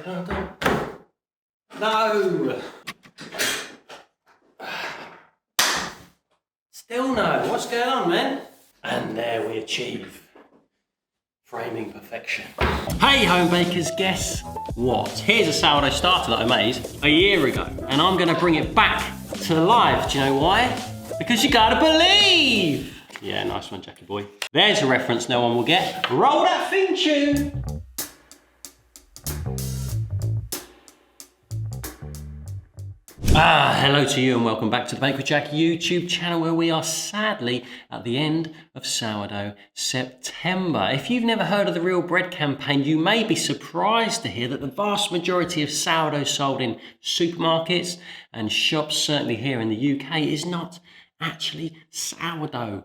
No! Still no. What's going on, man? And there we achieve framing perfection. Hey home bakers, guess what? Here's a sourdough starter that I made a year ago, and I'm gonna bring it back to life. Do you know why? Because you gotta believe! Yeah, nice one, Jackie boy. There's a reference no one will get. Roll that theme tune! Hello to you and welcome back to the Bake with Jack YouTube channel, where we are sadly at the end of Sourdough September. If you've never heard of the Real Bread campaign, you may be surprised to hear that the vast majority of sourdough sold in supermarkets and shops, certainly here in the UK, is not actually sourdough.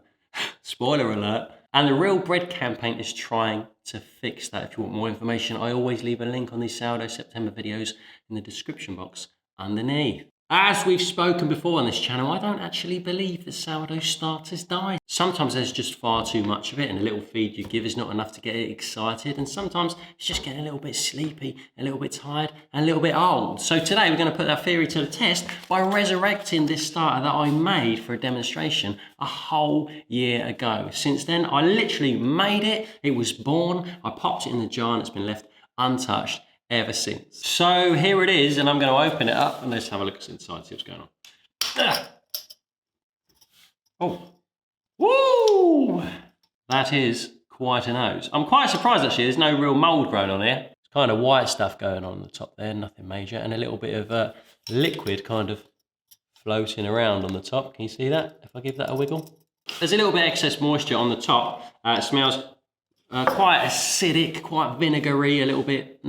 Spoiler alert. And the Real Bread campaign is trying to fix that. If you want more information, I always leave a link on these Sourdough September videos in the description box underneath. As we've spoken before on this channel, I don't actually believe that sourdough starters die. Sometimes there's just far too much of it and a little feed you give is not enough to get it excited, and sometimes it's just getting a little bit sleepy, a little bit tired and a little bit old. So today we're going to put that theory to the test by resurrecting this starter that I made for a demonstration a whole year ago. Since then I literally made it, it was born, I popped it in the jar and it's been left untouched ever since. So here it is, and I'm going to open it up and let's have a look inside, see what's going on. Oh, woo! That is quite a nose. I'm quite surprised actually, there's no real mould growing on here. It's kind of white stuff going on the top there, nothing major, and a little bit of liquid kind of floating around on the top. Can you see that? If I give that a wiggle. There's a little bit of excess moisture on the top. It smells quite acidic, quite vinegary, a little bit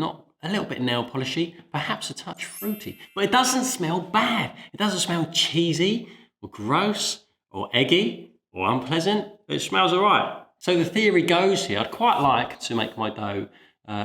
nail polishy, perhaps a touch fruity, but it doesn't smell bad. It doesn't smell cheesy or gross or eggy or unpleasant. It smells all right. So the theory goes here, I'd quite like to make my dough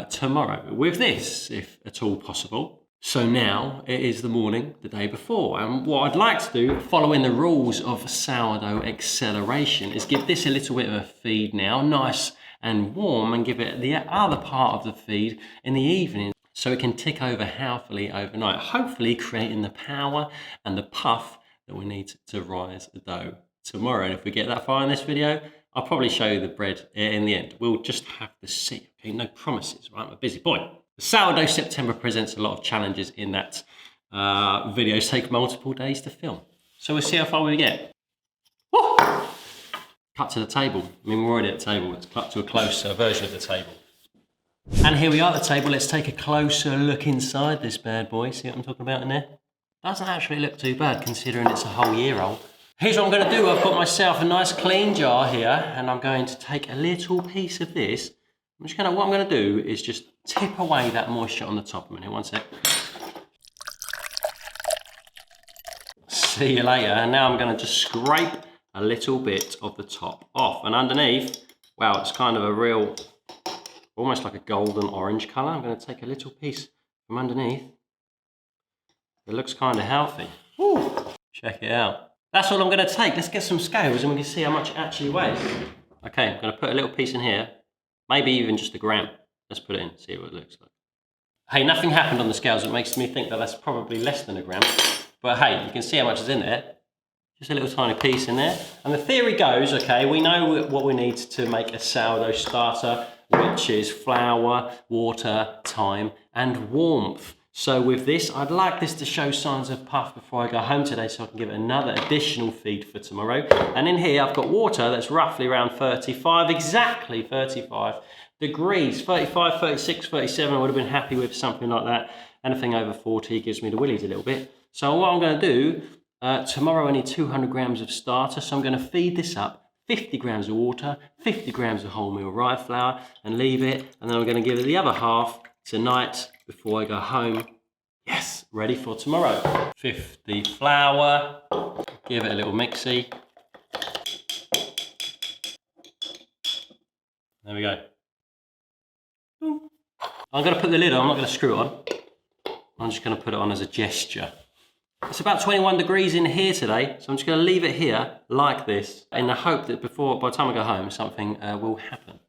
tomorrow with this, if at all possible. So now it is the morning, the day before, and what I'd like to do, following the rules of sourdough acceleration, is give this a little bit of a feed now, nice and warm, and give it the other part of the feed in the evening so it can tick over healthily overnight, hopefully creating the power and the puff that we need to rise the dough tomorrow. And if we get that far in this video, I'll probably show you the bread in the end. We'll just have to see, okay? No promises, right? I'm a busy boy. The Sourdough September presents a lot of challenges in that videos take multiple days to film. So we'll see how far we get. Woo! Cut to the table. I mean, we're already at the table. Let's cut to a closer version of the table. And here we are at the table. Let's take a closer look inside this bad boy. See what I'm talking about in there? Doesn't actually look too bad considering it's a whole year old. Here's what I'm going to do. I've got myself a nice clean jar here, and I'm going to take a little piece of this. What I'm going to do is just tip away that moisture on the top a minute. One sec. See you later. And now I'm going to just scrape a little bit of the top off, and underneath, wow, it's kind of a real, almost like a golden orange color. I'm going to take a little piece from underneath. It looks kind of healthy. Woo. Check it out. That's all I'm going to take. Let's get some scales and we can see how much it actually weighs. Okay, I'm going to put a little piece in here, maybe even just a gram. Let's put it in, see what it looks like. Hey, nothing happened on the scales. It makes me think that that's probably less than a gram, but hey, you can see how much is in there. Just a little tiny piece in there. And the theory goes, okay, we know what we need to make a sourdough starter, which is flour, water, thyme, and warmth. So with this, I'd like this to show signs of puff before I go home today so I can give it another additional feed for tomorrow. And in here, I've got water that's roughly around 35, exactly 35 degrees. 35, 36, 37, I would have been happy with something like that. Anything over 40 gives me the willies a little bit. So what I'm going to do, tomorrow I need 200 grams of starter, so I'm going to feed this up 50 grams of water, 50 grams of wholemeal rye flour, and leave it, and then I'm going to give it the other half tonight before I go home. Yes, ready for tomorrow. 50 flour, give it a little mixy. There we go. I'm going to put the lid on, I'm not going to screw it on. I'm just going to put it on as a gesture. It's about 21 degrees in here today, so I'm just going to leave it here like this in the hope that by the time I go home, something will happen.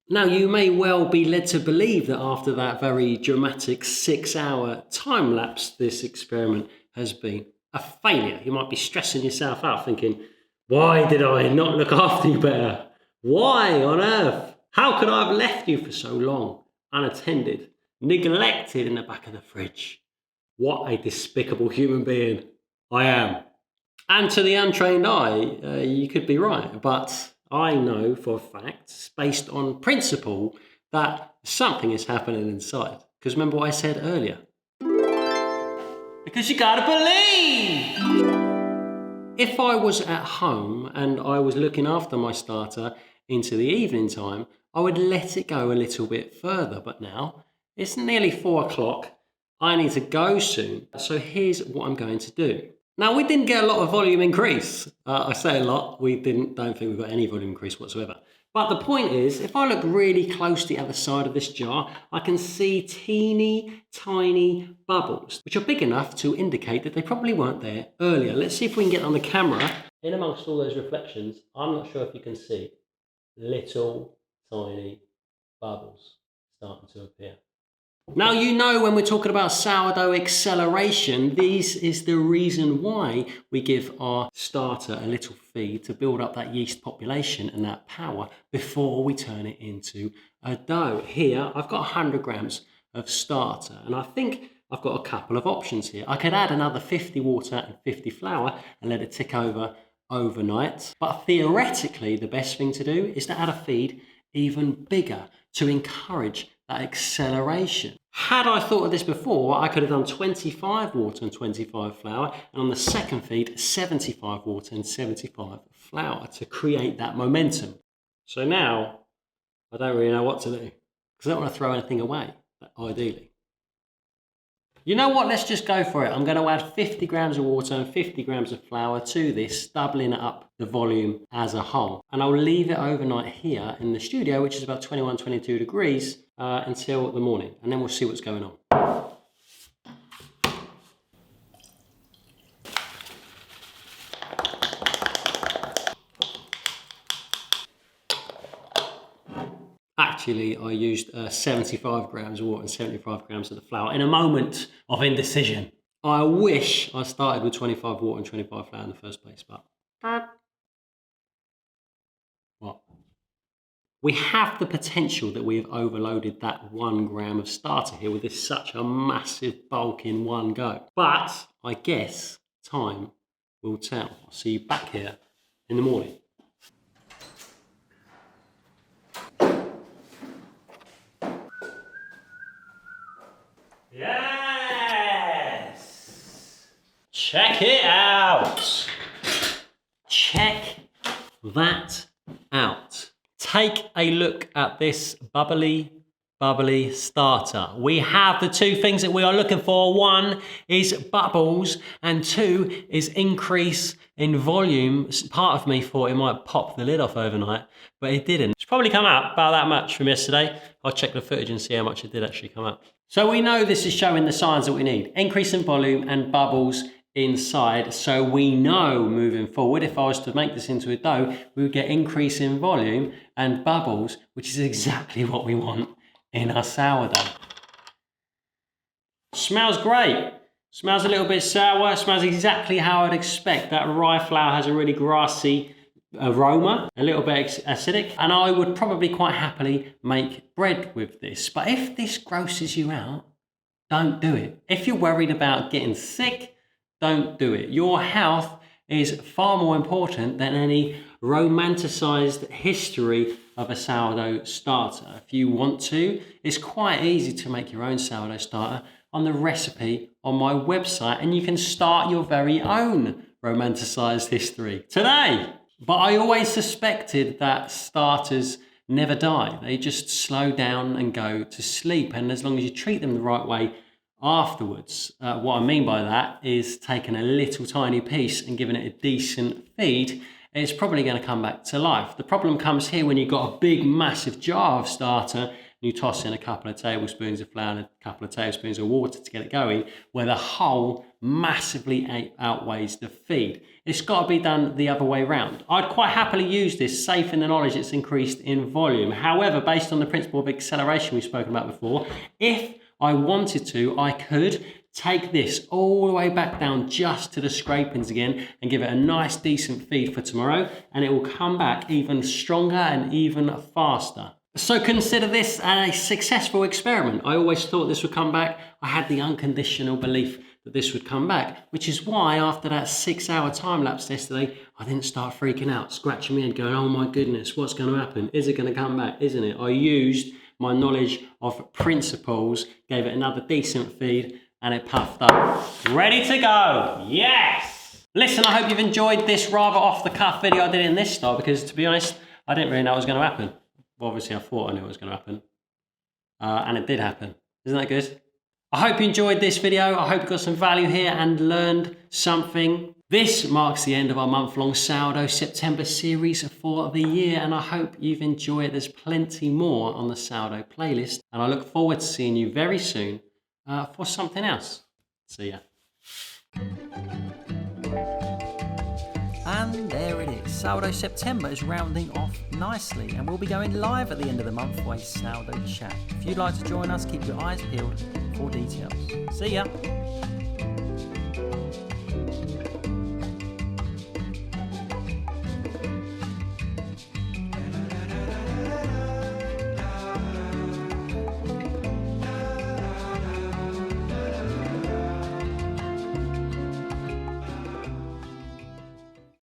Now, you may well be led to believe that after that very dramatic 6-hour time lapse, this experiment has been a failure. You might be stressing yourself out thinking, why did I not look after you better? Why on earth? How could I have left you for so long, unattended, neglected in the back of the fridge? What a despicable human being I am. And to the untrained eye, you could be right, but I know for a fact, based on principle, that something is happening inside. Because remember what I said earlier? Because you gotta believe! If I was at home and I was looking after my starter into the evening time, I would let it go a little bit further. But now it's nearly 4 o'clock. I need to go soon. So here's what I'm going to do. Now, we didn't get a lot of volume increase. I say a lot, don't think we got any volume increase whatsoever. But the point is, if I look really closely at the side of this jar, I can see teeny tiny bubbles, which are big enough to indicate that they probably weren't there earlier. Let's see if we can get on the camera. In amongst all those reflections, I'm not sure if you can see little tiny bubbles starting to appear. Now, you know, when we're talking about sourdough acceleration, this is the reason why we give our starter a little feed to build up that yeast population and that power before we turn it into a dough. Here, I've got 100 grams of starter, and I think I've got a couple of options here. I could add another 50 water and 50 flour and let it tick over overnight. But theoretically, the best thing to do is to add a feed even bigger to encourage that acceleration. Had I thought of this before, I could have done 25 water and 25 flour, and on the second feed, 75 water and 75 flour to create that momentum. So now, I don't really know what to do, because I don't want to throw anything away, ideally. You know what, let's just go for it. I'm going to add 50 grams of water and 50 grams of flour to this, doubling up the volume as a whole. And I'll leave it overnight here in the studio, which is about 21, 22 degrees, until the morning. And then we'll see what's going on. Actually, I used 75 grams of water and 75 grams of the flour in a moment of indecision. I wish I started with 25 water and 25 flour in the first place, but what? We have the potential that we have overloaded that 1 gram of starter here with this such a massive bulk in one go. But I guess time will tell. I'll see you back here in the morning. Yes! Check it out! Check that out. Take a look at this bubbly starter. We have the two things that we are looking for. One is bubbles and two is increase in volume. Part of me thought it might pop the lid off overnight, but it didn't. It's probably come out about that much from yesterday. I'll check the footage and see how much it did actually come out. So we know this is showing the signs that we need. Increase in volume and bubbles inside. So we know moving forward, if I was to make this into a dough, we would get increase in volume and bubbles, which is exactly what we want in our sourdough. Smells great. Smells a little bit sour. Smells exactly how I'd expect. That rye flour has a really grassy aroma, a little bit acidic, and I would probably quite happily make bread with this. But if this grosses you out, don't do it. If you're worried about getting sick, don't do it. Your health is far more important than any romanticized history of a sourdough starter. If you want to, it's quite easy to make your own sourdough starter on the recipe on my website, and you can start your very own romanticized history today. But I always suspected that starters never die. They just slow down and go to sleep. And as long as you treat them the right way afterwards, what I mean by that is taking a little tiny piece and giving it a decent feed, it's probably going to come back to life. The problem comes here when you've got a big, massive jar of starter and you toss in a couple of tablespoons of flour and a couple of tablespoons of water to get it going, where the whole massively outweighs the feed. It's got to be done the other way round. I'd quite happily use this, safe in the knowledge it's increased in volume. However, based on the principle of acceleration we've spoken about before, if I wanted to, I could take this all the way back down just to the scrapings again and give it a nice decent feed for tomorrow, and it will come back even stronger and even faster. So consider this a successful experiment. I always thought this would come back. I had the unconditional belief that this would come back, which is why after that 6-hour time lapse yesterday, I didn't start freaking out, scratching my head going, oh my goodness, what's going to happen? Is it going to come back? Isn't it? I used my knowledge of principles, gave it another decent feed, and it puffed up. Ready to go. Yes! Listen, I hope you've enjoyed this rather off the cuff video I did in this style, because to be honest, I didn't really know what was going to happen. Well, obviously I thought I knew what was going to happen. And it did happen. Isn't that good? I hope you enjoyed this video. I hope you got some value here and learned something. This marks the end of our month-long Sourdough September series for the year, and I hope you've enjoyed it. There's plenty more on the Sourdough playlist, and I look forward to seeing you very soon for something else. See ya. And there it is. Sourdough September is rounding off nicely, and we'll be going live at the end of the month for a Sourdough chat. If you'd like to join us, keep your eyes peeled for details. See ya.